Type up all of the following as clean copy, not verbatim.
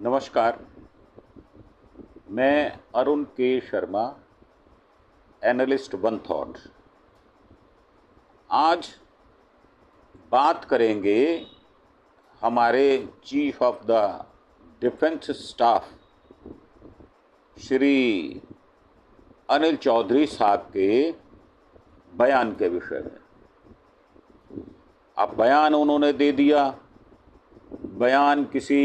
नमस्कार। मैं अरुण के शर्मा, एनालिस्ट वन थॉट। आज बात करेंगे हमारे chief of the defence staff Shri Anil Chaudhary साहब के बयान के विषय में। अब बयान उन्होंने दे दिया। बयान किसी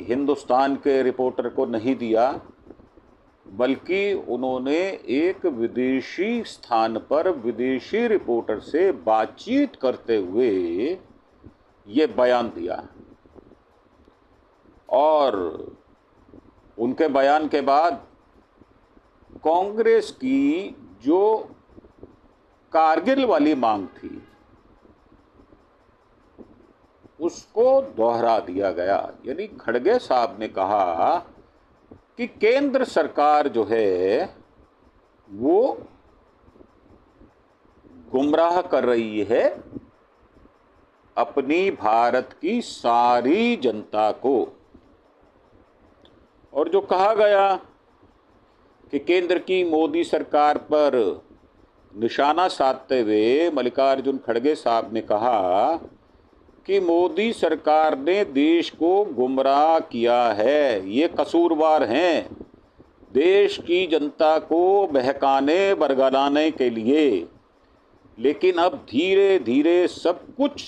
हिंदुस्तान के रिपोर्टर को नहीं दिया, बल्कि उन्होंने एक विदेशी स्थान पर विदेशी रिपोर्टर से बातचीत करते हुए ये बयान दिया। और उनके बयान के बाद कांग्रेस की जो कारगिल वाली मांग थी उसको दोहरा दिया गया। यानी खड़गे साहब ने कहा कि केंद्र सरकार जो है वो गुमराह कर रही है अपनी भारत की सारी जनता को। और जो कहा गया कि केंद्र की मोदी सरकार पर निशाना साधते हुए मल्लिकार्जुन खड़गे साहब ने कहा कि मोदी सरकार ने देश को गुमराह किया है, ये कसूरवार हैं देश की जनता को बहकाने बरगलाने के लिए। लेकिन अब धीरे धीरे सब कुछ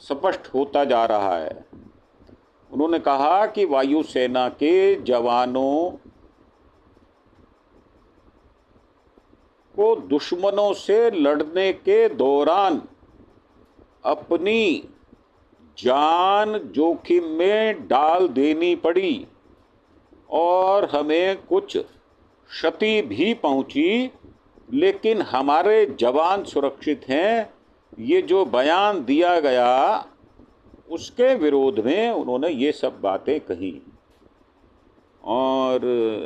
स्पष्ट होता जा रहा है। उन्होंने कहा कि वायुसेना के जवानों को दुश्मनों से लड़ने के दौरान अपनी जान जोखिम में डाल देनी पड़ी और हमें कुछ क्षति भी पहुंची, लेकिन हमारे जवान सुरक्षित हैं। ये जो बयान दिया गया उसके विरोध में उन्होंने ये सब बातें कही। और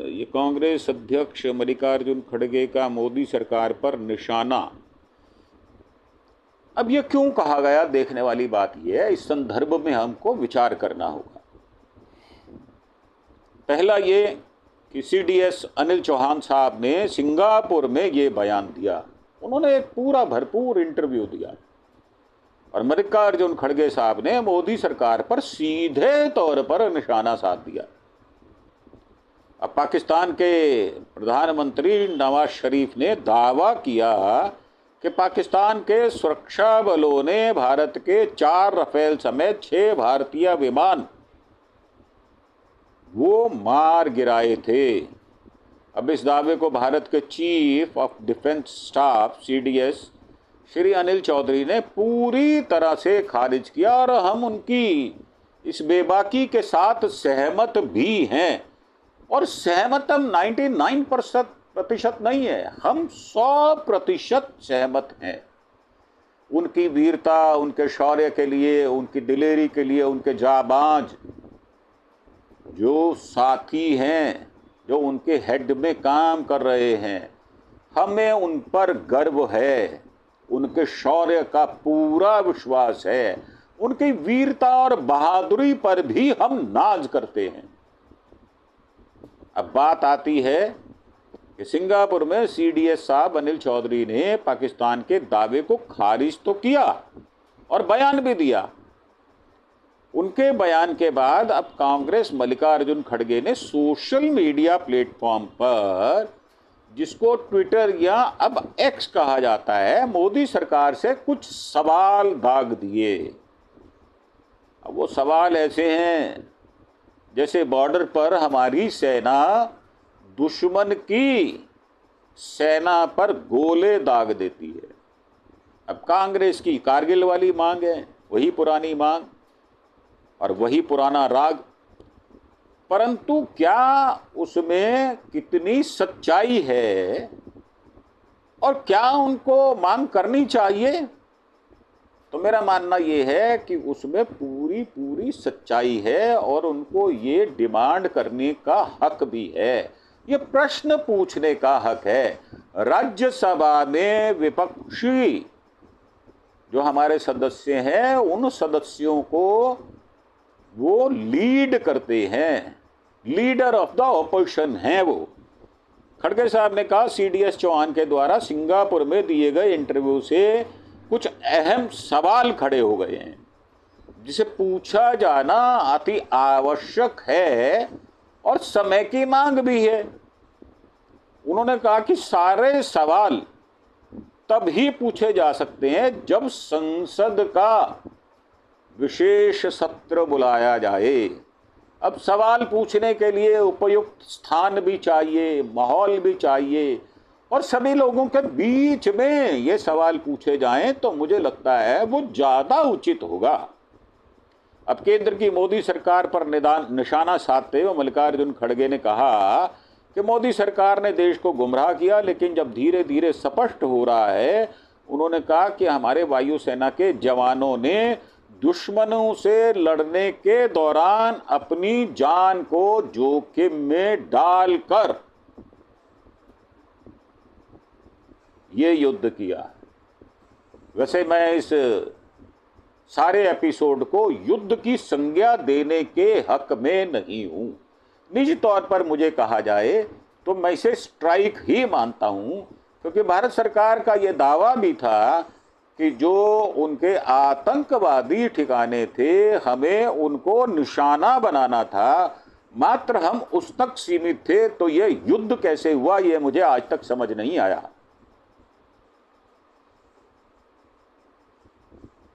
ये कांग्रेस अध्यक्ष मल्लिकार्जुन खड़गे का मोदी सरकार पर निशाना। अब ये क्यों कहा गया, देखने वाली बात यह है। इस संदर्भ में हमको विचार करना होगा। पहला ये कि सीडीएस अनिल चौहान साहब ने सिंगापुर में ये बयान दिया। उन्होंने एक पूरा भरपूर इंटरव्यू दिया और मल्लिकार्जुन खड़गे साहब ने मोदी सरकार पर सीधे तौर पर निशाना साध दिया। अब पाकिस्तान के प्रधानमंत्री नवाज शरीफ ने दावा किया कि पाकिस्तान के सुरक्षा बलों ने भारत के 4 राफेल समेत 6 भारतीय विमान वो मार गिराए थे। अब इस दावे को भारत के chief of defence staff CDS Shri Anil Chaudhary ने पूरी तरह से खारिज किया और हम उनकी इस बेबाकी के साथ सहमत भी हैं। और सहमत हम 99% नहीं है, हम 100% सहमत हैं। उनकी वीरता, उनके शौर्य के लिए, उनकी दिलेरी के लिए, उनके जाबाज जो साथी हैं, जो उनके हेड में काम कर रहे हैं, हमें उन पर गर्व है। उनके शौर्य का पूरा विश्वास है। उनकी वीरता और बहादुरी पर भी हम नाज करते हैं। अब बात आती है कि सिंगापुर में सीडीएस साहब अनिल चौधरी ने पाकिस्तान के दावे को खारिज तो किया और बयान भी दिया। उनके बयान के बाद अब कांग्रेस मल्लिकार्जुन खड़गे ने सोशल मीडिया प्लेटफॉर्म पर, जिसको ट्विटर या अब एक्स कहा जाता है, मोदी सरकार से कुछ सवाल दाग दिए। अब वो सवाल ऐसे हैं जैसे बॉर्डर पर हमारी सेना दुश्मन की सेना पर गोले दाग देती है। अब कांग्रेस की कारगिल वाली मांग है, वही पुरानी मांग और वही पुराना राग। परंतु क्या उसमें कितनी सच्चाई है और क्या उनको मांग करनी चाहिए? तो मेरा मानना ये है कि उसमें पूरी सच्चाई है और उनको ये डिमांड करने का हक भी है, ये प्रश्न पूछने का हक है। राज्यसभा में विपक्षी जो हमारे सदस्य हैं, उन सदस्यों को वो लीड करते हैं, लीडर ऑफ द ऑपोजिशन हैं वो। खड़गे साहब ने कहा सीडीएस चौहान के द्वारा सिंगापुर में दिए गए इंटरव्यू से कुछ अहम सवाल खड़े हो गए हैं जिसे पूछा जाना अति आवश्यक है और समय की मांग भी है। उन्होंने कहा कि सारे सवाल तब ही पूछे जा सकते हैं जब संसद का विशेष सत्र बुलाया जाए। अब सवाल पूछने के लिए उपयुक्त स्थान भी चाहिए, माहौल भी चाहिए और सभी लोगों के बीच में ये सवाल पूछे जाएं तो मुझे लगता है वो ज़्यादा उचित होगा। अब केंद्र की मोदी सरकार पर निशाना साधते हुए मल्लिकार्जुन खड़गे ने कहा कि मोदी सरकार ने देश को गुमराह किया, लेकिन जब धीरे धीरे स्पष्ट हो रहा है, उन्होंने कहा कि हमारे वायुसेना के जवानों ने दुश्मनों से लड़ने के दौरान अपनी जान को जोखिम में डालकर ये युद्ध किया। वैसे मैं इस सारे एपिसोड को युद्ध की संज्ञा देने के हक में नहीं हूं। निजी तौर पर मुझे कहा जाए तो मैं इसे स्ट्राइक ही मानता हूं, क्योंकि भारत सरकार का यह दावा भी था कि जो उनके आतंकवादी ठिकाने थे हमें उनको निशाना बनाना था, मात्र हम उस तक सीमित थे। तो यह युद्ध कैसे हुआ यह मुझे आज तक समझ नहीं आया।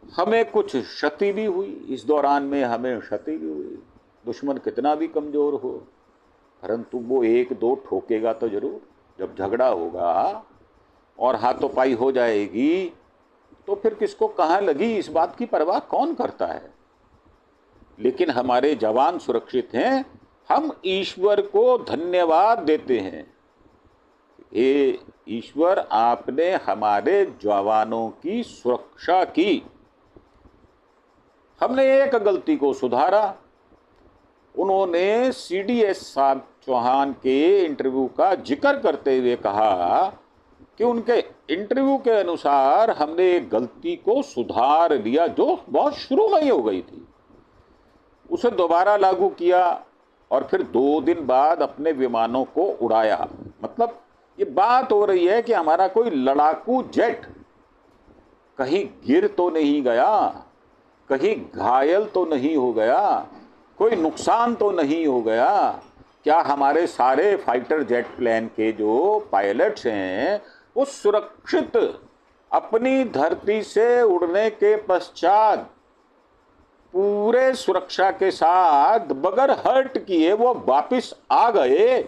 हमें कुछ क्षति भी हुई, इस दौरान में हमें क्षति भी हुई। दुश्मन कितना भी कमजोर हो, परंतु वो एक दो ठोकेगा तो जरूर। जब झगड़ा होगा और हाथोपाई हो जाएगी तो फिर किसको कहाँ लगी इस बात की परवाह कौन करता है। लेकिन हमारे जवान सुरक्षित हैं, हम ईश्वर को धन्यवाद देते हैं। ये ईश्वर, आपने हमारे जवानों की सुरक्षा की। हमने एक गलती को सुधारा। उन्होंने सीडीएस साहब चौहान के इंटरव्यू का जिक्र करते हुए कहा कि उनके इंटरव्यू के अनुसार हमने एक गलती को सुधार लिया जो बहुत शुरू में ही हो गई थी, उसे दोबारा लागू किया और फिर 2 दिन बाद अपने विमानों को उड़ाया। मतलब ये बात हो रही है कि हमारा कोई लड़ाकू जेट कहीं गिर तो नहीं गया, कहीं घायल तो नहीं हो गया, कोई नुकसान तो नहीं हो गया। क्या हमारे सारे फाइटर जेट प्लेन के जो पायलट्स हैं वो सुरक्षित अपनी धरती से उड़ने के पश्चात पूरे सुरक्षा के साथ बगैर हर्ट किए वो वापस आ गए?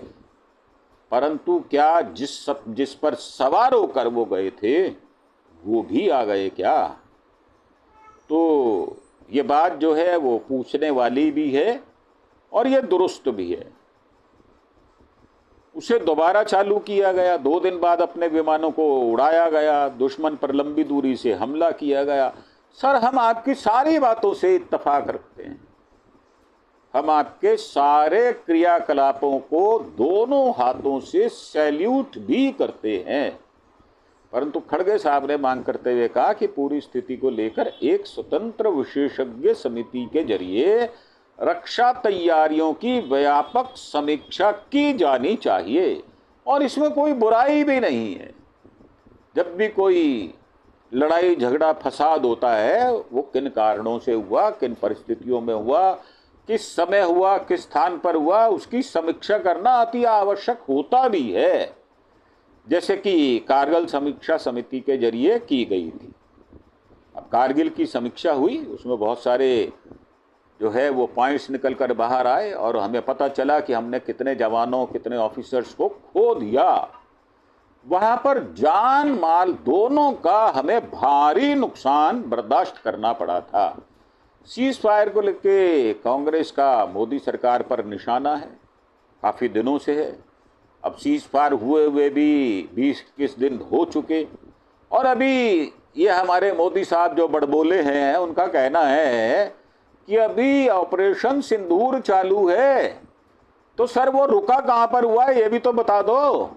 परंतु क्या जिस पर सवार होकर वो गए थे वो भी आ गए क्या? तो ये बात जो है वो पूछने वाली भी है और ये दुरुस्त भी है। उसे दोबारा चालू किया गया, 2 दिन बाद अपने विमानों को उड़ाया गया, दुश्मन पर लंबी दूरी से हमला किया गया। सर, हम आपकी सारी बातों से इत्तेफाक रखते हैं, हम आपके सारे क्रियाकलापों को दोनों हाथों से सैल्यूट भी करते हैं। परंतु खड़गे साहब ने मांग करते हुए कहा कि पूरी स्थिति को लेकर एक स्वतंत्र विशेषज्ञ समिति के जरिए रक्षा तैयारियों की व्यापक समीक्षा की जानी चाहिए और इसमें कोई बुराई भी नहीं है। जब भी कोई लड़ाई झगड़ा फसाद होता है वो किन कारणों से हुआ, किन परिस्थितियों में हुआ, किस समय हुआ, किस स्थान पर हुआ, उसकी समीक्षा करना अति आवश्यक होता भी है, जैसे कि कारगिल समीक्षा समिति के जरिए की गई थी। अब कारगिल की समीक्षा हुई, उसमें बहुत सारे जो है वो पॉइंट्स निकल कर बाहर आए और हमें पता चला कि हमने कितने जवानों, कितने ऑफिसर्स को खो दिया। वहाँ पर जान माल दोनों का हमें भारी नुकसान बर्दाश्त करना पड़ा था। सीज फायर को लेके कांग्रेस का मोदी सरकार पर निशाना है, काफ़ी दिनों से है। अब सीज फायर हुए भी 20-21 दिन हो चुके और अभी ये हमारे मोदी साहब जो बड़बोले हैं उनका कहना है कि अभी ऑपरेशन सिंदूर चालू है। तो सर वो रुका कहाँ पर हुआ है ये भी तो बता दो।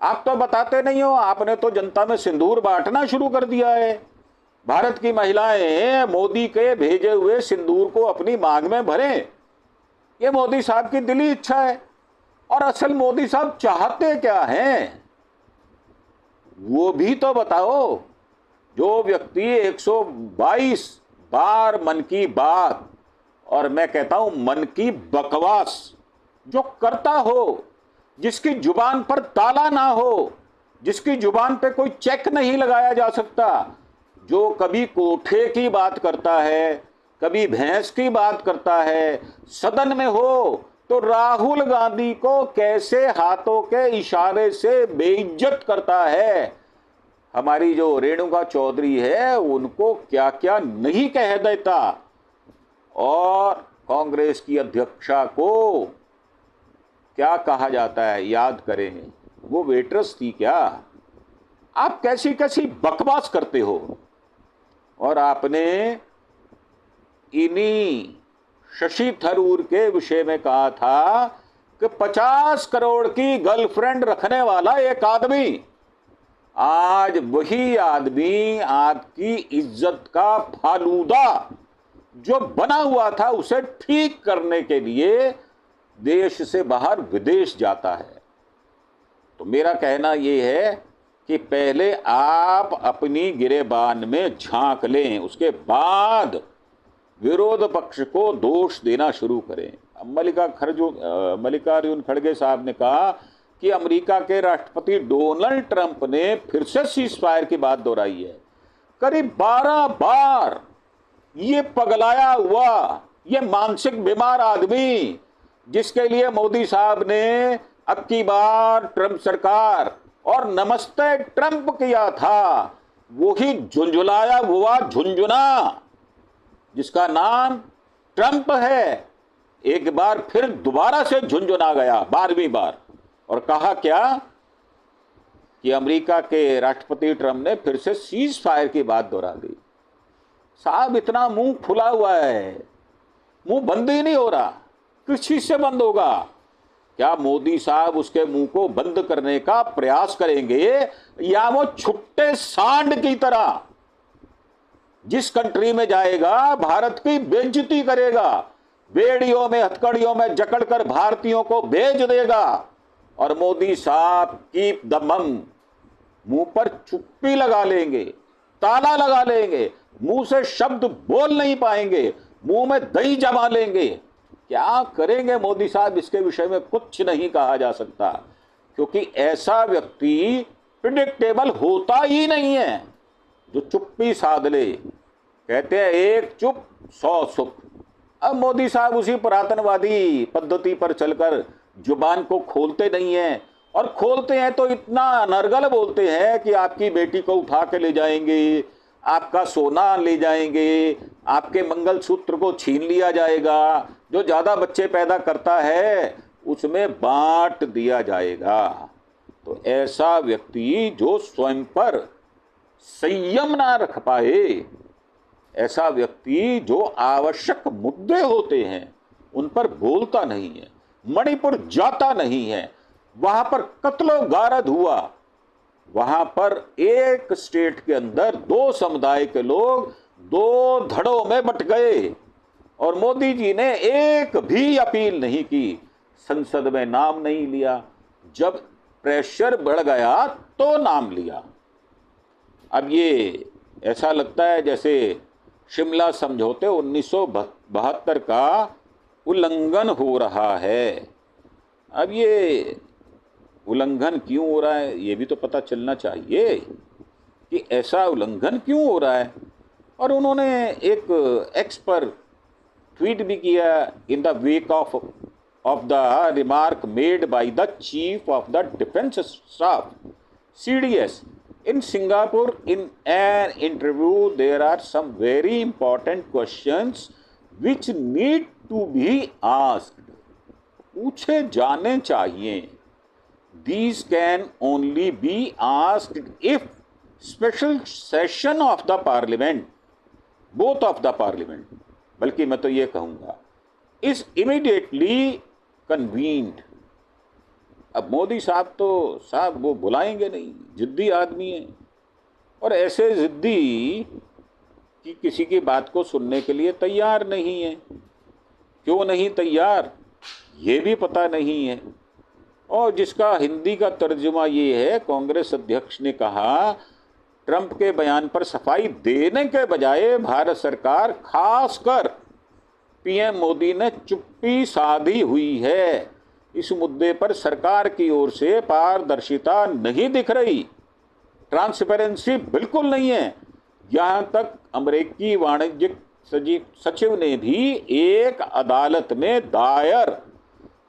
आप तो बताते नहीं हो, आपने तो जनता में सिंदूर बांटना शुरू कर दिया है। भारत की महिलाएं मोदी के भेजे हुए सिंदूर को अपनी मांग में भरें, ये मोदी साहब की दिली इच्छा है। और असल मोदी साहब चाहते क्या हैं वो भी तो बताओ। जो व्यक्ति 122 बार मन की बात, और मैं कहता हूं मन की बकवास जो करता हो, जिसकी जुबान पर ताला ना हो, जिसकी जुबान पे कोई चेक नहीं लगाया जा सकता, जो कभी कोठे की बात करता है, कभी भैंस की बात करता है, सदन में हो तो राहुल गांधी को कैसे हाथों के इशारे से बेइज्जत करता है, हमारी जो रेणुका चौधरी है उनको क्या क्या नहीं कह देता, और कांग्रेस की अध्यक्षा को क्या कहा जाता है याद करें, वो वेट्रेस थी क्या। आप कैसी कैसी बकवास करते हो। और आपने इन्हीं शशि थरूर के विषय में कहा था कि 50 करोड़ की गर्लफ्रेंड रखने वाला एक आदमी, आज वही आदमी आपकी इज्जत का फालूदा जो बना हुआ था उसे ठीक करने के लिए देश से बाहर विदेश जाता है। तो मेरा कहना यह है कि पहले आप अपनी गिरेबान में झांक लें, उसके बाद विरोध पक्ष को दोष देना शुरू करें। मल्लिकार्जुन खड़गे साहब ने कहा कि अमेरिका के राष्ट्रपति डोनाल्ड ट्रंप ने फिर से सीज फायर की बात दोहराई है। करीब 12 बार ये पगलाया हुआ, ये मानसिक बीमार आदमी, जिसके लिए मोदी साहब ने अब की बार ट्रंप सरकार और नमस्ते ट्रंप किया था, वही झुंझुलाया हुआ झुंझुना जिसका नाम ट्रंप है, एक बार फिर दोबारा से झुंझुना गया 12वीं बार, और कहा क्या कि अमेरिका के राष्ट्रपति ट्रंप ने फिर से सीज फायर की बात दोहरा दी। साहब इतना मुंह खुला हुआ है, मुंह बंद ही नहीं हो रहा, किस चीज से बंद होगा। क्या मोदी साहब उसके मुंह को बंद करने का प्रयास करेंगे, या वो छुट्टे सांड की तरह जिस कंट्री में जाएगा भारत की बेइज्जती करेगा, बेड़ियों में हथकड़ियों में जकड़कर भारतीयों को भेज देगा, और मोदी साहब कीप द मम, मुंह पर चुप्पी लगा लेंगे, ताला लगा लेंगे, मुंह से शब्द बोल नहीं पाएंगे, मुंह में दही जमा लेंगे। क्या करेंगे मोदी साहब इसके विषय में कुछ नहीं कहा जा सकता, क्योंकि ऐसा व्यक्ति प्रिडिक्टेबल होता ही नहीं है जो चुप्पी साध ले। कहते हैं एक चुप 100 सुप। अब मोदी साहब उसी पुरातनवादी पद्धति पर चलकर जुबान को खोलते नहीं हैं, और खोलते हैं तो इतना अनर्गल बोलते हैं कि आपकी बेटी को उठा के ले जाएंगे, आपका सोना ले जाएंगे, आपके मंगलसूत्र को छीन लिया जाएगा, जो ज्यादा बच्चे पैदा करता है उसमें बांट दिया जाएगा। तो ऐसा व्यक्ति जो स्वयं पर संयम ना रख पाए, ऐसा व्यक्ति जो आवश्यक मुद्दे होते हैं उन पर बोलता नहीं है, मणिपुर जाता नहीं है, वहां पर कत्लो गारद हुआ, वहां पर एक स्टेट के अंदर 2 समुदाय के लोग 2 धड़ों में बट गए, और मोदी जी ने एक भी अपील नहीं की, संसद में नाम नहीं लिया, जब प्रेशर बढ़ गया तो नाम लिया। अब ये ऐसा लगता है जैसे शिमला समझौते 1972 का उल्लंघन हो रहा है। अब ये उल्लंघन क्यों हो रहा है ये भी तो पता चलना चाहिए कि ऐसा उल्लंघन क्यों हो रहा है। और उन्होंने एक एक्स पर ट्वीट भी किया, in the wake of the remark made by the chief of the defence staff CDS in Singapore. In an interview there are some very important questions which need to be asked, पूछे जाने चाहिए। These can only be asked if special session of the parliament, both of the parliament, बल्कि मैं तो ये कहूँगा is immediately convened। अब मोदी साहब तो साहब वो बुलाएंगे नहीं, जिद्दी आदमी है, और ऐसे जिद्दी कि किसी की बात को सुनने के लिए तैयार नहीं है। क्यों नहीं तैयार, ये भी पता नहीं है। और जिसका हिंदी का तर्जुमा ये है, कांग्रेस अध्यक्ष ने कहा ट्रंप के बयान पर सफाई देने के बजाय भारत सरकार, खासकर पीएम मोदी ने चुप्पी साधी हुई है। इस मुद्दे पर सरकार की ओर से पारदर्शिता नहीं दिख रही, ट्रांसपेरेंसी बिल्कुल नहीं है। यहां तक अमेरिकी वाणिज्यिक सचिव ने भी एक अदालत में दायर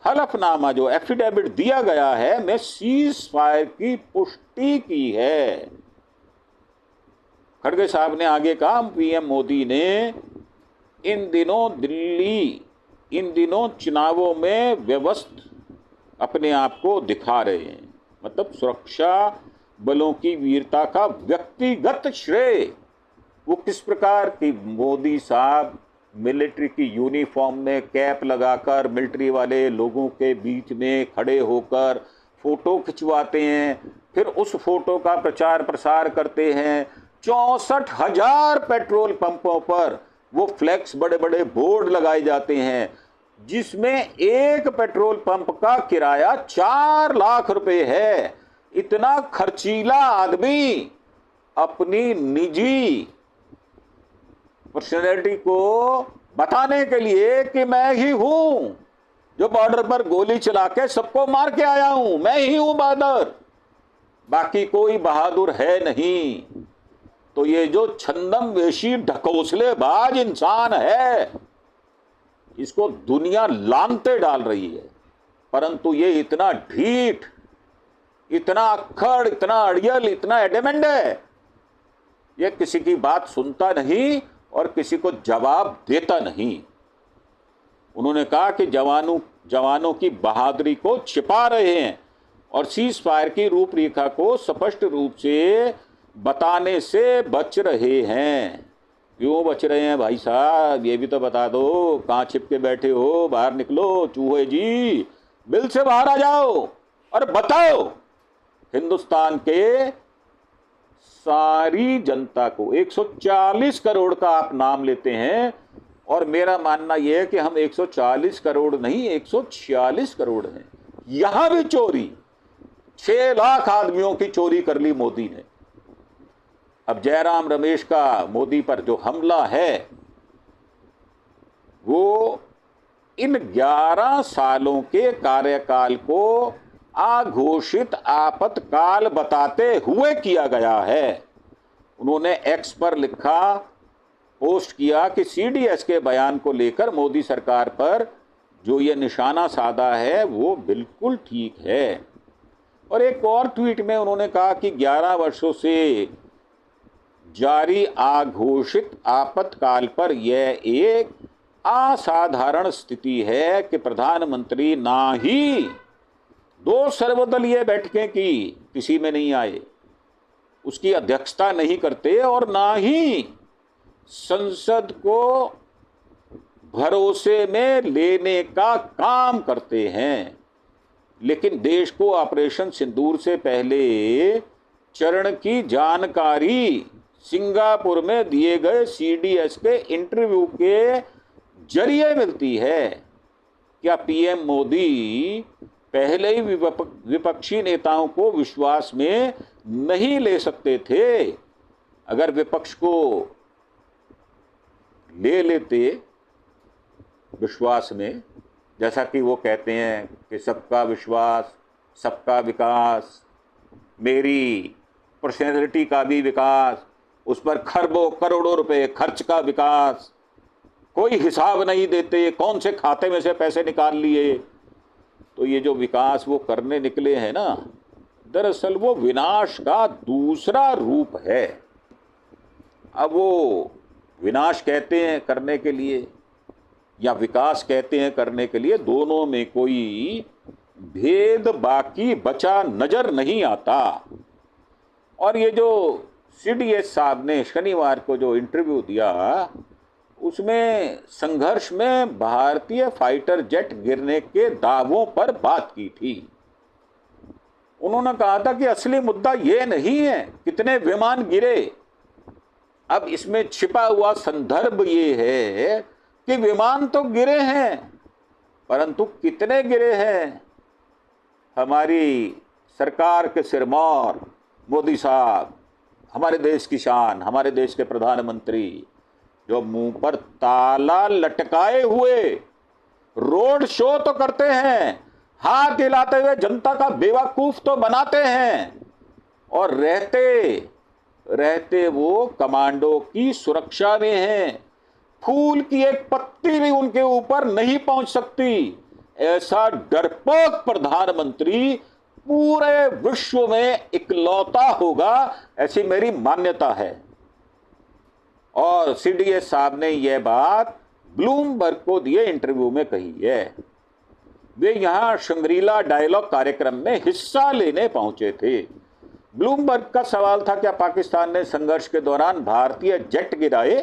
हलफनामा, जो एफिडेविट दिया गया है, में सीज फायर की पुष्टि की है। खड़गे साहब ने आगे कहा, पीएम मोदी ने इन दिनों चुनावों में व्यवस्थित अपने आप को दिखा रहे हैं। मतलब सुरक्षा बलों की वीरता का व्यक्तिगत श्रेय। वो किस प्रकार की, मोदी साहब मिलिट्री की यूनिफॉर्म में कैप लगाकर मिलिट्री वाले लोगों के बीच में खड़े होकर फोटो खिंचवाते हैं, फिर उस फोटो का प्रचार प्रसार करते हैं। 64,000 पेट्रोल पंपों पर वो फ्लैक्स, बड़े बड़े बोर्ड लगाए जाते हैं, जिसमें एक पेट्रोल पंप का किराया 4 लाख रुपए है। इतना खर्चीला आदमी अपनी निजी पर्सनैलिटी को बताने के लिए कि मैं ही हूं जो बॉर्डर पर गोली चला के सबको मार के आया हूं, मैं ही हूं बहादुर, बाकी कोई बहादुर है नहीं। तो ये जो छंदम वेशी ढकोसलेबाज इंसान है, इसको दुनिया लानते डाल रही है। परंतु ये इतना ढीठ, इतना अक्खड़, इतना अड़ियल, इतना एडमेंट है, ये किसी की बात सुनता नहीं और किसी को जवाब देता नहीं। उन्होंने कहा कि जवानों की बहादुरी को छिपा रहे हैं और सीज फायर की रूपरेखा को स्पष्ट रूप से बताने से बच रहे हैं। क्यों बच रहे हैं भाई साहब, ये भी तो बता दो। कहाँ छिप के बैठे हो, बाहर निकलो चूहे जी, बिल से बाहर आ जाओ और बताओ हिंदुस्तान के सारी जनता को। 140 करोड़ का आप नाम लेते हैं और मेरा मानना यह है कि हम 140 करोड़ नहीं, 146 करोड़ हैं। यहां भी चोरी, 6 लाख आदमियों की चोरी कर ली मोदी ने। अब जयराम रमेश का मोदी पर जो हमला है, वो इन 11 सालों के कार्यकाल को अघोषित आपातकाल बताते हुए किया गया है। उन्होंने एक्स पर लिखा, पोस्ट किया कि सीडीएस के बयान को लेकर मोदी सरकार पर जो ये निशाना साधा है वो बिल्कुल ठीक है। और एक और ट्वीट में उन्होंने कहा कि 11 वर्षों से जारी अघोषित आपातकाल पर यह एक असाधारण स्थिति है कि प्रधानमंत्री ना ही 2 सर्वदलीय बैठकें की, किसी में नहीं आए, उसकी अध्यक्षता नहीं करते और ना ही संसद को भरोसे में लेने का काम करते हैं। लेकिन देश को ऑपरेशन सिंदूर से पहले चरण की जानकारी सिंगापुर में दिए गए सीडीएस के इंटरव्यू के जरिए मिलती है। क्या पीएम मोदी पहले ही विपक्षी नेताओं को विश्वास में नहीं ले सकते थे? अगर विपक्ष को ले लेते विश्वास में, जैसा कि वो कहते हैं कि सबका विश्वास, सबका विकास, मेरी पर्सनैलिटी का भी विकास, उस पर खरबों करोड़ों रुपए खर्च का विकास, कोई हिसाब नहीं देते कौन से खाते में से पैसे निकाल लिए, तो ये जो विकास वो करने निकले हैं ना, दरअसल वो विनाश का दूसरा रूप है। अब वो विनाश कहते हैं करने के लिए या विकास कहते हैं करने के लिए, दोनों में कोई भेद बाकी बचा नजर नहीं आता। और ये जो सीडीएस साहब ने शनिवार को जो इंटरव्यू दिया, उसमें संघर्ष में भारतीय फाइटर जेट गिरने के दावों पर बात की थी। उन्होंने कहा था कि असली मुद्दा ये नहीं है कितने विमान गिरे, अब इसमें छिपा हुआ संदर्भ ये है कि विमान तो गिरे हैं, परंतु कितने गिरे हैं? हमारी सरकार के सिरमौर मोदी साहब, हमारे देश की शान, हमारे देश के प्रधानमंत्री, जो मुंह पर ताला लटकाए हुए रोड शो तो करते हैं, हाथ हिलाते हुए जनता का बेवकूफ तो बनाते हैं, और रहते रहते वो कमांडो की सुरक्षा में हैं। फूल की एक पत्ती भी उनके ऊपर नहीं पहुंच सकती। ऐसा डरपोक प्रधानमंत्री पूरे विश्व में इकलौता होगा, ऐसी मेरी मान्यता है। और सीडीएस साहब ने यह बात ब्लूमबर्ग को दिए इंटरव्यू में कही है। वे यहां शंग्रीला डायलॉग कार्यक्रम में हिस्सा लेने पहुंचे थे। ब्लूमबर्ग का सवाल था, क्या पाकिस्तान ने संघर्ष के दौरान भारतीय जेट गिराए?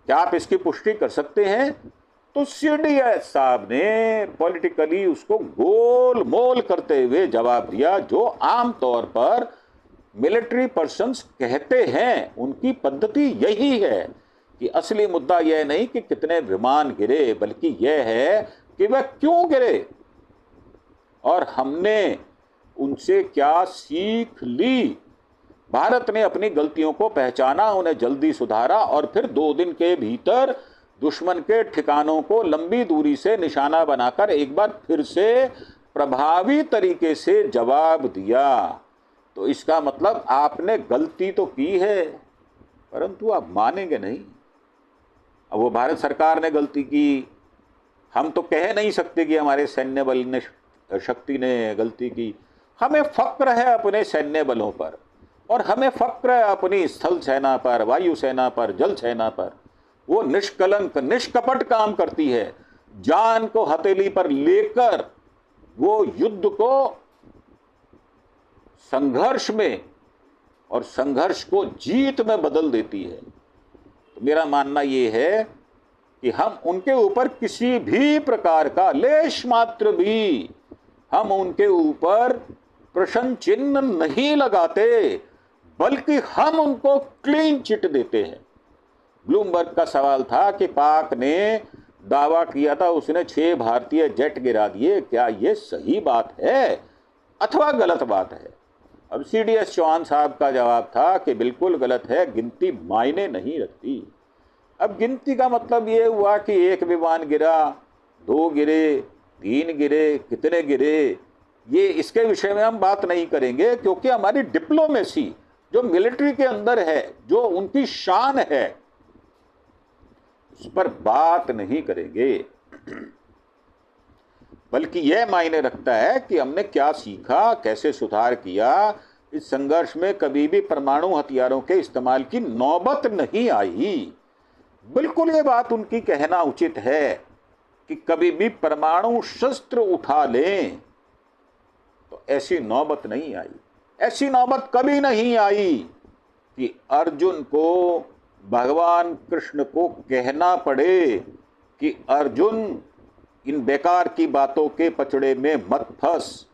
क्या आप इसकी पुष्टि कर सकते हैं? तो सीडीएस साहब ने पॉलिटिकली उसको गोल मोल करते हुए जवाब दिया, जो आमतौर पर मिलिट्री पर्सन्स कहते हैं। उनकी पद्धति यही है कि असली मुद्दा यह नहीं कि कितने विमान गिरे, बल्कि यह है कि वह क्यों गिरे और हमने उनसे क्या सीख ली। भारत ने अपनी गलतियों को पहचाना, उन्हें जल्दी सुधारा और फिर 2 दिन के भीतर दुश्मन के ठिकानों को लंबी दूरी से निशाना बनाकर एक बार फिर से प्रभावी तरीके से जवाब दिया। तो इसका मतलब आपने गलती तो की है, परंतु आप मानेंगे नहीं। अब वो भारत सरकार ने गलती की, हम तो कह नहीं सकते कि हमारे सैन्य बल ने, शक्ति ने गलती की। हमें फक्र है अपने सैन्य बलों पर, और हमें फक्र है अपनी स्थल सेना पर, वायु सेना पर, जल सेना पर। वो निष्कलंक निष्कपट काम करती है। जान को हथेली पर लेकर वो युद्ध को संघर्ष में और संघर्ष को जीत में बदल देती है। तो मेरा मानना ये है कि हम उनके ऊपर किसी भी प्रकार का लेश मात्र भी हम उनके ऊपर प्रश्न चिन्ह नहीं लगाते, बल्कि हम उनको क्लीन चिट देते हैं। ब्लूमबर्ग का सवाल था कि पाक ने दावा किया था उसने 6 भारतीय जेट गिरा दिए, क्या यह सही बात है अथवा गलत बात है? अब सीडीएस चौहान साहब का जवाब था कि बिल्कुल गलत है, गिनती मायने नहीं रखती। अब गिनती का मतलब ये हुआ कि 1 विमान गिरा, 2 गिरे, 3 गिरे, कितने गिरे, ये इसके विषय में हम बात नहीं करेंगे, क्योंकि हमारी डिप्लोमेसी जो मिलिट्री के अंदर है, जो उनकी शान है, उस पर बात नहीं करेंगे। बल्कि यह मायने रखता है कि हमने क्या सीखा, कैसे सुधार किया। इस संघर्ष में कभी भी परमाणु हथियारों के इस्तेमाल की नौबत नहीं आई। बिल्कुल ये बात उनकी कहना उचित है कि कभी भी परमाणु शस्त्र उठा लें, तो ऐसी नौबत नहीं आई। ऐसी नौबत कभी नहीं आई कि अर्जुन को, भगवान कृष्ण को कहना पड़े कि अर्जुन इन बेकार की बातों के पचड़े में मत फंस,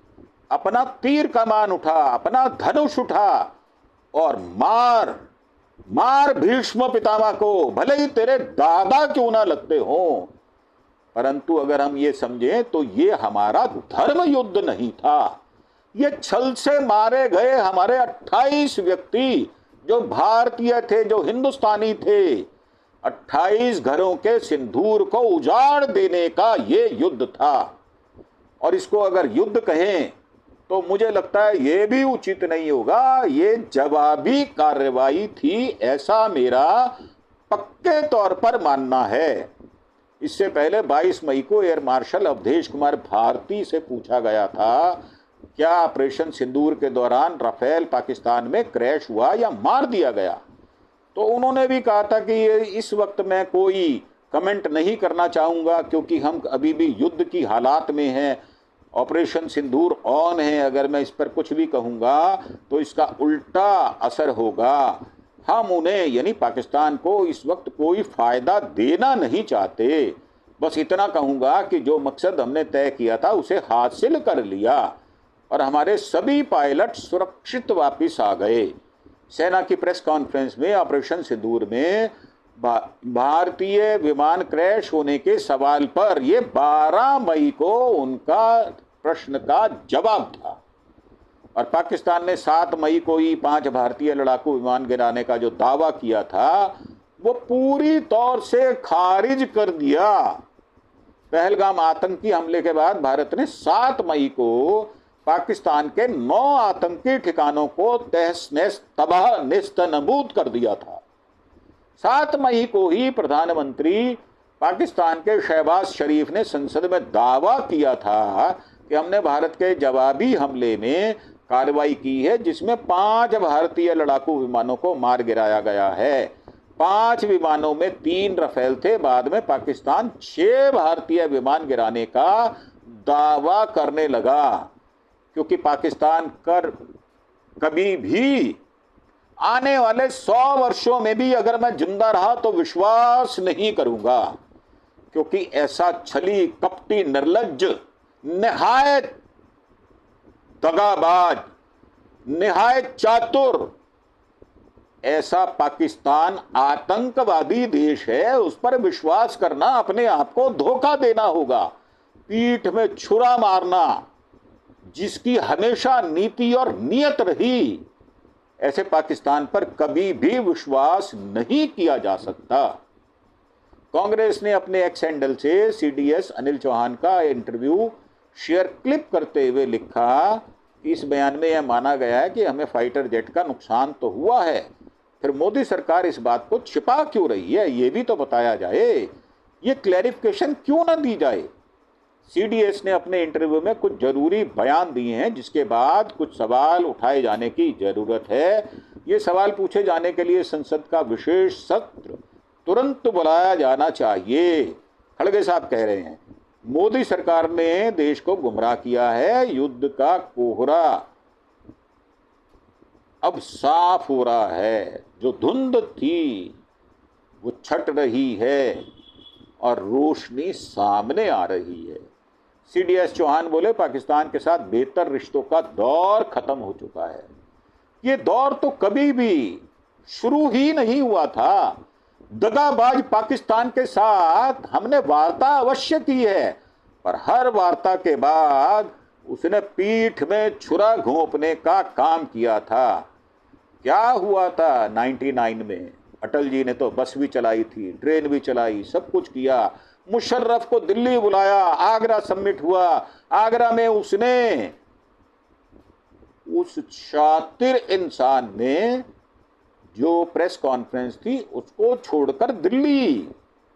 अपना तीर कमान उठा, अपना धनुष उठा और मार मार भीष्म पितामह को, भले ही तेरे दादा क्यों ना लगते हो। परंतु अगर हम ये समझें तो ये हमारा धर्म युद्ध नहीं था। ये छल से मारे गए हमारे 28 व्यक्ति जो भारतीय थे, जो हिंदुस्तानी थे, 28 घरों के सिंदूर को उजाड़ देने का ये युद्ध था। और इसको अगर युद्ध कहें तो मुझे लगता है ये भी उचित नहीं होगा, ये जवाबी कार्रवाई थी, ऐसा मेरा पक्के तौर पर मानना है। इससे पहले 22 मई को एयर मार्शल अवधेश कुमार भारती से पूछा गया था, क्या ऑपरेशन सिंदूर के दौरान राफेल पाकिस्तान में क्रैश हुआ या मार दिया गया? तो उन्होंने भी कहा था कि ये इस वक्त मैं कोई कमेंट नहीं करना चाहूँगा, क्योंकि हम अभी भी युद्ध की हालात में हैं, ऑपरेशन सिंदूर ऑन है। अगर मैं इस पर कुछ भी कहूँगा तो इसका उल्टा असर होगा। हम उन्हें यानी पाकिस्तान को इस वक्त कोई फ़ायदा देना नहीं चाहते। बस इतना कहूँगा कि जो मकसद हमने तय किया था उसे हासिल कर लिया और हमारे सभी पायलट सुरक्षित वापस आ गए। सेना की प्रेस कॉन्फ्रेंस में ऑपरेशन सिंदूर में भारतीय विमान क्रैश होने के सवाल पर यह 12 मई को उनका प्रश्न का जवाब था। और पाकिस्तान ने 7 मई को ही 5 भारतीय लड़ाकू विमान गिराने का जो दावा किया था वो पूरी तौर से खारिज कर दिया। पहलगाम आतंकी हमले के बाद भारत ने 7 मई को पाकिस्तान के 9 आतंकी ठिकानों को तहस नहस तबाह नेस्तनाबूद कर दिया था। 7 मई को ही प्रधानमंत्री पाकिस्तान के शहबाज शरीफ ने संसद में दावा किया था कि हमने भारत के जवाबी हमले में कार्रवाई की है जिसमें 5 भारतीय लड़ाकू विमानों को मार गिराया गया है। 5 विमानों में 3 रफेल थे। बाद में पाकिस्तान 6 भारतीय विमान गिराने का दावा करने लगा, क्योंकि पाकिस्तान कभी भी आने वाले 100 वर्षों में भी अगर मैं जिंदा रहा तो विश्वास नहीं करूंगा, क्योंकि ऐसा छली कपटी निर्लज्ज निहायत दगाबाज निहायत चातुर ऐसा पाकिस्तान आतंकवादी देश है, उस पर विश्वास करना अपने आप को धोखा देना होगा। पीठ में छुरा मारना जिसकी हमेशा नीति और नियत रही, ऐसे पाकिस्तान पर कभी भी विश्वास नहीं किया जा सकता। कांग्रेस ने अपने एक्स हैंडल से सीडीएस अनिल चौहान का इंटरव्यू शेयर क्लिप करते हुए लिखा कि इस बयान में यह माना गया है कि हमें फाइटर जेट का नुकसान तो हुआ है, फिर मोदी सरकार इस बात को छिपा क्यों रही है, ये भी तो बताया जाए, ये क्लैरिफिकेशन क्यों ना दी जाए। सीडीएस ने अपने इंटरव्यू में कुछ जरूरी बयान दिए हैं जिसके बाद कुछ सवाल उठाए जाने की जरूरत है। ये सवाल पूछे जाने के लिए संसद का विशेष सत्र तुरंत बुलाया जाना चाहिए। खड़गे साहब कह रहे हैं मोदी सरकार ने देश को गुमराह किया है, युद्ध का कोहरा अब साफ हो रहा है, जो धुंध थी वो छट रही है और रोशनी सामने आ रही है। सीडीएस चौहान बोले पाकिस्तान के साथ बेहतर रिश्तों का दौर खत्म हो चुका है। ये दौर तो कभी भी शुरू ही नहीं हुआ था। दगाबाज पाकिस्तान के साथ हमने वार्ता अवश्य की है, पर हर वार्ता के बाद उसने पीठ में छुरा घोंपने का काम किया था। क्या हुआ था 99 में? अटल जी ने तो बस भी चलाई थी, ट्रेन भी चलाई, सब कुछ किया। मुशर्रफ को दिल्ली बुलाया, आगरा समिट हुआ, आगरा में उसने उस शातिर इंसान ने जो प्रेस कॉन्फ्रेंस थी उसको छोड़कर दिल्ली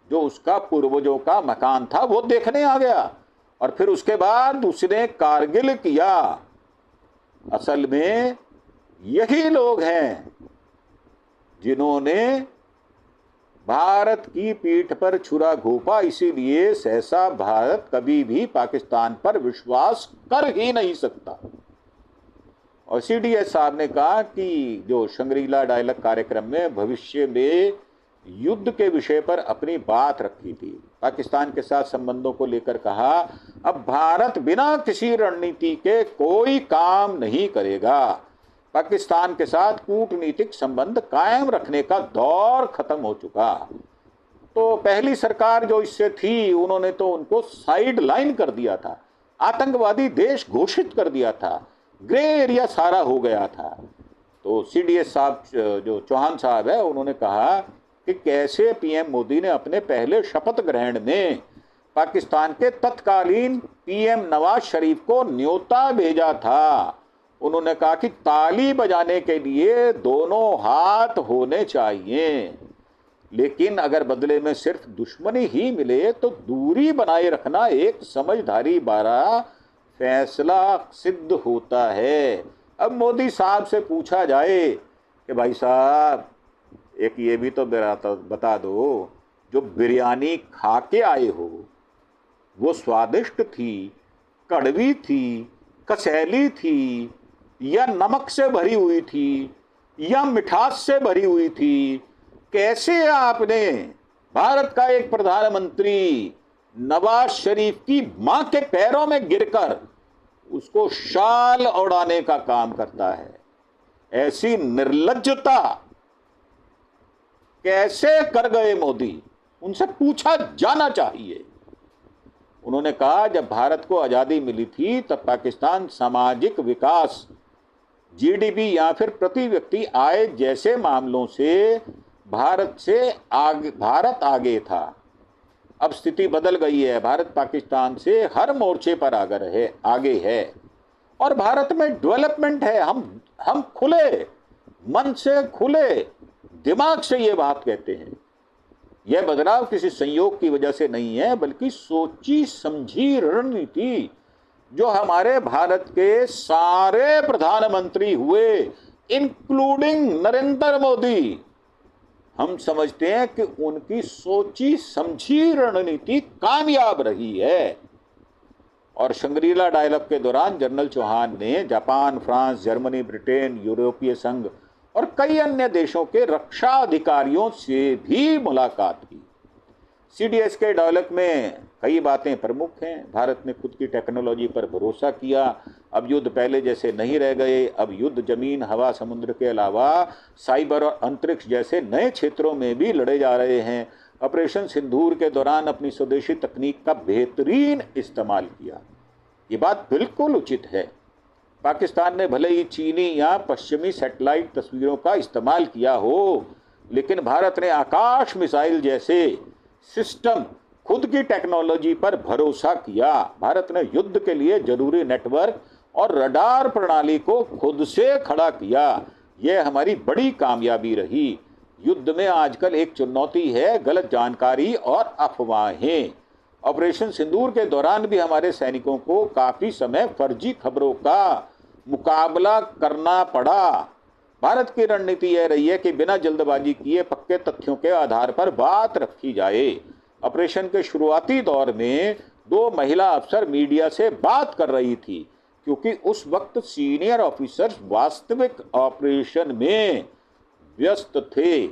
जो उसका पूर्वजों का मकान था वो देखने आ गया, और फिर उसके बाद उसने कारगिल किया। असल में यही लोग हैं जिन्होंने भारत की पीठ पर छुरा घोंपा, इसीलिए सहसा भारत कभी भी पाकिस्तान पर विश्वास कर ही नहीं सकता। और सीडीएस साहब ने कहा कि जो शंग्रीला डायलॉग कार्यक्रम में भविष्य में युद्ध के विषय पर अपनी बात रखी थी, पाकिस्तान के साथ संबंधों को लेकर कहा अब भारत बिना किसी रणनीति के कोई काम नहीं करेगा। पाकिस्तान के साथ कूटनीतिक संबंध कायम रखने का दौर खत्म हो चुका। तो पहली सरकार जो इससे थी उन्होंने तो उनको साइड लाइन कर दिया था, आतंकवादी देश घोषित कर दिया था, ग्रे एरिया सारा हो गया था। तो सीडीएस साहब जो चौहान साहब है उन्होंने कहा कि कैसे पीएम मोदी ने अपने पहले शपथ ग्रहण में पाकिस्तान के तत्कालीन पीएम नवाज शरीफ को न्योता भेजा था। उन्होंने कहा कि ताली बजाने के लिए दोनों हाथ होने चाहिए, लेकिन अगर बदले में सिर्फ दुश्मनी ही मिले तो दूरी बनाए रखना एक समझदारी भरा फैसला सिद्ध होता है। अब मोदी साहब से पूछा जाए कि भाई साहब एक ये भी तो बता दो, जो बिरयानी खा के आए हो वो स्वादिष्ट थी, कड़वी थी, कसैली थी, या नमक से भरी हुई थी, या मिठास से भरी हुई थी? कैसे आपने भारत का एक प्रधानमंत्री नवाज शरीफ की मां के पैरों में गिरकर उसको शाल उड़ाने का काम करता है। ऐसी निर्लज्जता कैसे कर गए मोदी, उनसे पूछा जाना चाहिए। उन्होंने कहा जब भारत को आजादी मिली थी तब पाकिस्तान सामाजिक विकास, जीडीपी या फिर प्रति व्यक्ति आय जैसे मामलों से भारत आगे था। अब स्थिति बदल गई है, भारत पाकिस्तान से हर मोर्चे पर आगे है और भारत में डेवलपमेंट है। हम खुले मन से, खुले दिमाग से ये बात कहते हैं। यह बदलाव किसी संयोग की वजह से नहीं है, बल्कि सोची समझी रणनीति जो हमारे भारत के सारे प्रधानमंत्री हुए, इंक्लूडिंग नरेंद्र मोदी, हम समझते हैं कि उनकी सोची समझी रणनीति कामयाब रही है। और शंग्रीला डायलॉग के दौरान जनरल चौहान ने जापान, फ्रांस, जर्मनी, ब्रिटेन, यूरोपीय संघ और कई अन्य देशों के रक्षा अधिकारियों से भी मुलाकात की। सीडीएस के डायलॉग में कई बातें प्रमुख हैं। भारत ने खुद की टेक्नोलॉजी पर भरोसा किया। अब युद्ध पहले जैसे नहीं रह गए। अब युद्ध जमीन, हवा, समुद्र के अलावा साइबर और अंतरिक्ष जैसे नए क्षेत्रों में भी लड़े जा रहे हैं। ऑपरेशन सिंदूर के दौरान अपनी स्वदेशी तकनीक का बेहतरीन इस्तेमाल किया। ये बात बिल्कुल उचित है। पाकिस्तान ने भले ही चीनी या पश्चिमी सैटेलाइट तस्वीरों का इस्तेमाल किया हो, लेकिन भारत ने आकाश मिसाइल जैसे सिस्टम, खुद की टेक्नोलॉजी पर भरोसा किया। भारत ने युद्ध के लिए जरूरी नेटवर्क और रडार प्रणाली को खुद से खड़ा किया। यह हमारी बड़ी कामयाबी रही। युद्ध में आजकल एक चुनौती है गलत जानकारी और अफवाहें। ऑपरेशन सिंदूर के दौरान भी हमारे सैनिकों को काफी समय फर्जी खबरों का मुकाबला करना पड़ा। भारत की रणनीति यह रही है कि बिना जल्दबाजी किए पक्के तथ्यों के आधार पर बात रखी जाए। ऑपरेशन के शुरुआती दौर में 2 महिला अफसर मीडिया से बात कर रही थी, क्योंकि उस वक्त सीनियर ऑफिसर्स वास्तविक ऑपरेशन में व्यस्त थे।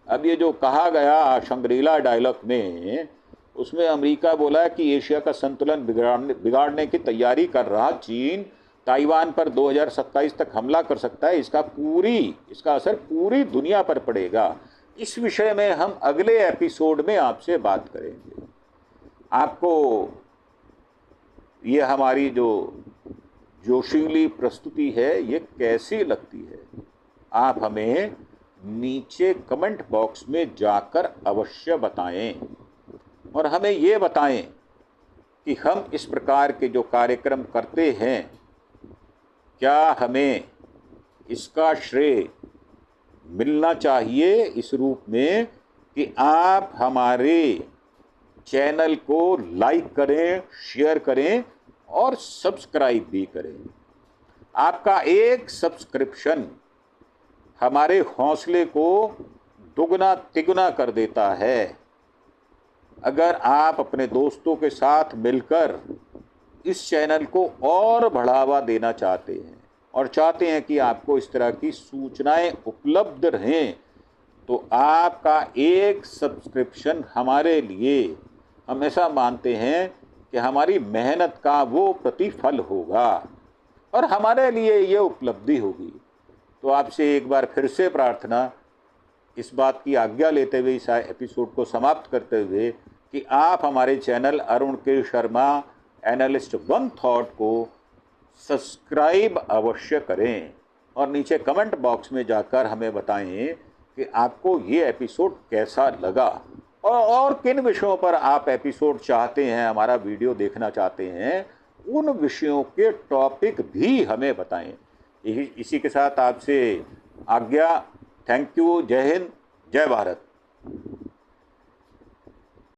अब ये जो कहा गया शंग्रीला डायलॉग में, उसमें अमेरिका बोला कि एशिया का संतुलन बिगाड़ने की तैयारी कर रहा चीन ताइवान पर 2027 तक हमला कर सकता है। इसका असर पूरी दुनिया पर पड़ेगा। इस विषय में हम अगले एपिसोड में आपसे बात करेंगे। आपको ये हमारी जो जोशीली प्रस्तुति है ये कैसी लगती है, आप हमें नीचे कमेंट बॉक्स में जाकर अवश्य बताएं और हमें ये बताएं कि हम इस प्रकार के जो कार्यक्रम करते हैं, क्या हमें इसका श्रेय मिलना चाहिए इस रूप में कि आप हमारे चैनल को लाइक करें, शेयर करें और सब्सक्राइब भी करें। आपका एक सब्सक्रिप्शन हमारे हौसले को दुगना तिगुना कर देता है। अगर आप अपने दोस्तों के साथ मिलकर इस चैनल को और बढ़ावा देना चाहते हैं और चाहते हैं कि आपको इस तरह की सूचनाएं उपलब्ध रहें, तो आपका एक सब्सक्रिप्शन हमारे लिए, हम ऐसा मानते हैं कि हमारी मेहनत का वो प्रतिफल होगा और हमारे लिए ये उपलब्धि होगी। तो आपसे एक बार फिर से प्रार्थना, इस बात की आज्ञा लेते हुए इस एपिसोड को समाप्त करते हुए, कि आप हमारे चैनल अरुण के शर्मा एनालिस्ट वन थॉट को सब्सक्राइब अवश्य करें और नीचे कमेंट बॉक्स में जाकर हमें बताएं कि आपको ये एपिसोड कैसा लगा और किन विषयों पर आप एपिसोड चाहते हैं, हमारा वीडियो देखना चाहते हैं, उन विषयों के टॉपिक भी हमें बताएं। इसी के साथ आपसे आज्ञा। Thank you. जय हिंद, जय भारत।